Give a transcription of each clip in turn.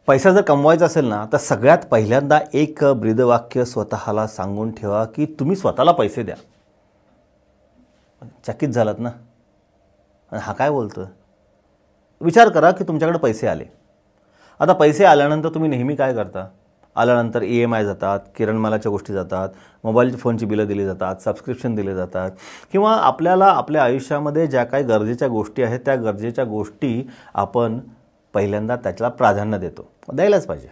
पैसा जर कमवायचा असेल ना तर सगळ्यात पहिल्यांदा एक ब्रीदवाक्य स्वतःला सांगून ठेवा की तुम्ही स्वतःला पैसे द्या. चकित झालात ना? हा काय बोलतोय? विचार करा की तुमच्याकडे पैसे आले. आता पैसे आल्यानंतर तुम्ही नेहमी काय करता? आल्यानंतर EMI जातात, किराणमालाच्या गोष्टी जातात, मोबाईल फोनची बिलं दिली जातात, सबस्क्रिप्शन दिले जातात, किंवा आपल्याला आपल्या आयुष्यामध्ये ज्या काही गरजेच्या गोष्टी आहेत त्या गरजेच्या गोष्टी आपण पहिल्यांदा त्याला प्राधान्य देतो. द्यायलाच पाहिजे,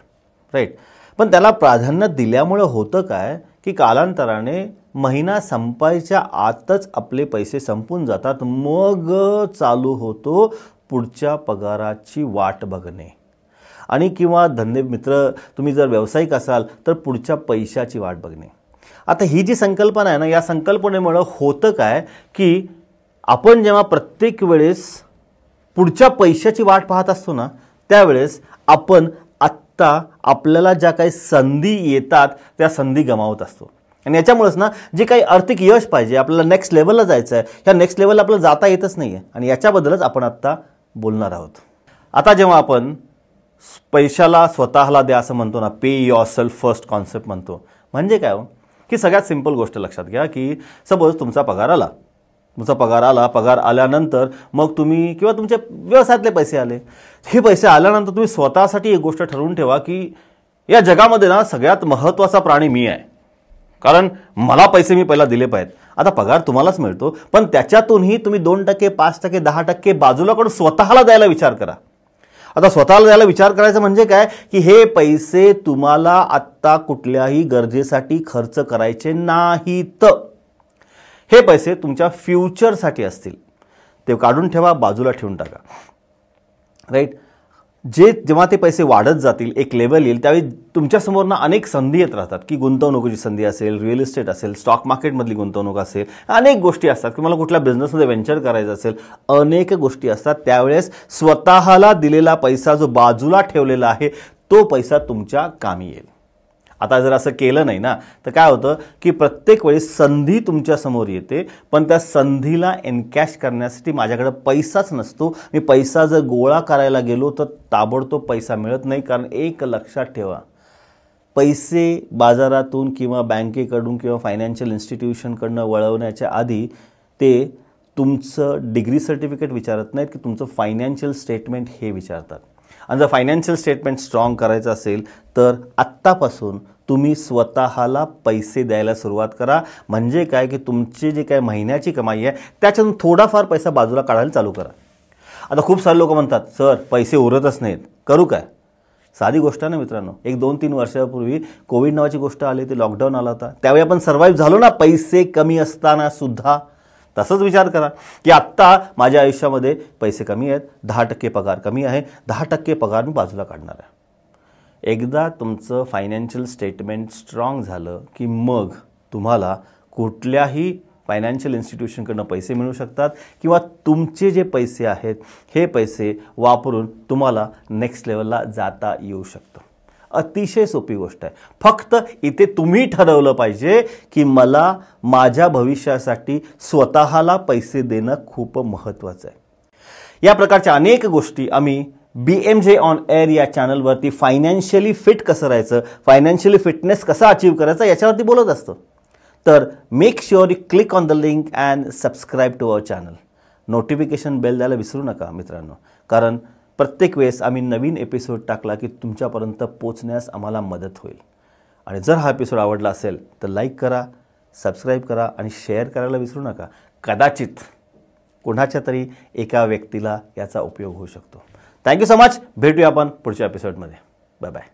राईट. पण त्याला प्राधान्य दिल्यामुळे होतं काय की कालांतराने महिना संपायच्या आतच आपले पैसे संपून जातात. मग चालू होतो पुढच्या पगाराची वाट बघणे. आणि किंवा धंदे मित्र तुम्ही जर व्यावसायिक असाल तर पुढच्या पैशाची वाट बघणे. आता ही जी संकल्पना आहे ना, या संकल्पनेमुळे होतं काय की आपण जेव्हा प्रत्येक वेळेस पुढच्या पैशाची वाट पाहत असतो ना, त्यावेळेस आपण आत्ता आपल्याला ज्या काही संधी येतात त्या संधी गमावत असतो. आणि याच्यामुळेच ना जे काही आर्थिक यश पाहिजे, आपल्याला नेक्स्ट लेवलला जायचं आहे, ह्या नेक्स्ट लेवलला आपल्याला जाता येतच नाही आहे. आणि याच्याबद्दलच आपण आत्ता बोलणार आहोत. आता जेव्हा आपण पैशाला स्वतःला द्या असं म्हणतो ना, पे युअरसेल्फ फर्स्ट कॉन्सेप्ट म्हणतो, म्हणजे काय हो की सगळ्यात सिंपल गोष्ट लक्षात घ्या की सपोज तुमचा पगार आला, पगार आल्यानंतर मग तुम्ही किंवा तुमच्या व्यवसायातले पैसे आले, हे पैसे आल्यानंतर तुम्ही स्वतःसाठी एक गोष्ट ठरवून ठेवा की या जगामध्ये ना सगळ्यात महत्त्वाचा प्राणी मी आहे, कारण मला पैसे मी पहिला दिले पाहिजेत. आता पगार तुम्हालाच मिळतो, पण त्याच्यातूनही तुम्ही 2%, 5%, 10% बाजूला कडून स्वतःला द्यायला विचार करा. आता स्वतःला द्यायला विचार करायचं म्हणजे काय की हे पैसे तुम्हाला आत्ता कुठल्याही गरजेसाठी खर्च करायचे नाहीत. हे पैसे तुमच्या फ्युचरसाठी असतील. ते काढून ठेवा, बाजूला ठेवून टाका, राईट. जेव्हा ते पैसे वाढत जातील, एक लेवल येईल, त्यावेळी तुमच्यासमोर ना अनेक संधी येत राहतात की गुंतवणुकीची संधी असेल, रिअल इस्टेट असेल, स्टॉक मार्केटमधली गुंतवणूक असेल, अनेक गोष्टी असतात की मला कुठल्या बिझनेसमध्ये व्हेंचर करायचं असेल, अनेक गोष्टी असतात. त्यावेळेस स्वतःला दिलेला पैसा जो बाजूला ठेवलेला आहे तो पैसा तुमच्या कामी येईल. आता जर असं केलं नाही ना तर काय होतं की प्रत्येक वेळी संधी तुमच्या समोर येते, पण त्या संधीला एनकॅश करण्यासाठी माझ्याकडे पैसाच नसतो. मी पैसा जर गोळा करायला गेलो तर ताबडतोब पैसा मिळत नाही. कारण एक लक्षात ठेवा, पैसे बाजारातून किंवा बँकेकडून किंवा फायनान्शियल इन्स्टिट्यूशनकडनं वळवण्याच्या आधी ते तुमचं डिग्री सर्टिफिकेट विचारत नाहीत की तुमचं फायनान्शियल स्टेटमेंट हे विचारतात. आणि जर फायनान्शियल स्टेटमेंट स्ट्रॉंग करायचं असेल तर आत्तापासून तुम्ही स्वतःला पैसे द्यायला सुरुवात करा. म्हणजे काय की तुमची जी काय महिन्याची कमाई आहे त्याच्यातून थोडाफार पैसा बाजूला काढायला चालू करा. आता खूप सारे लोक म्हणतात सर पैसे उरतच नाहीत, करू काय? साधी गोष्ट ना मित्रांनो, 1-2-3 वर्षापूर्वी कोविड नावाची गोष्ट आली, ते लॉकडाऊन आला होता, त्यावेळी आपण सर्व्हाइव्ह झालो ना पैसे कमी असताना सुद्धा. तसंच विचार करा की आत्ता माझ्या आयुष्यामध्ये पैसे कमी आहेत, 10% पगार कमी आहे, 10% पगार मी बाजूला काढणार आहे. एकदा तुमचं फायनान्शियल स्टेटमेंट स्ट्रॉंग झालं की मग तुम्हाला कुठल्याही फायनान्शियल इन्स्टिट्यूशनकडनं पैसे मिळू शकतात किंवा तुमचे जे पैसे आहेत हे पैसे वापरून तुम्हाला नेक्स्ट लेवलला जाता येऊ शकतं. अतिशय सोपी गोष्ट आहे. फक्त इथे तुम्ही ठरवलं पाहिजे की मला माझ्या भविष्यासाठी स्वतःला पैसे देणं खूप महत्त्वाचं आहे. या प्रकारच्या अनेक गोष्टी आम्ही BMJ ऑन एअर या चॅनलवरती फायनान्शियली फिट कसं राहायचं, फायनान्शियली फिटनेस कसा अचीव करायचा याच्यावरती बोलत असतो. तर make sure you click on the link and subscribe to our channel. Notification bell द्यायला विसरू नका मित्रांनो, कारण प्रत्येक वेळेस आम्ही नवीन एपिसोड टाकला की तुमच्यापर्यंत पोचण्यास आम्हाला मदत होईल. आणि जर हा एपिसोड आवडला असेल तर लाईक करा, सबस्क्राईब करा आणि शेअर करायला विसरू नका. कदाचित कोणाच्या तरी एका व्यक्तीला याचा उपयोग होऊ शकतो. Thank you so much. भेटूया आपण पुढच्या एपिसोडमध्ये. Bye bye.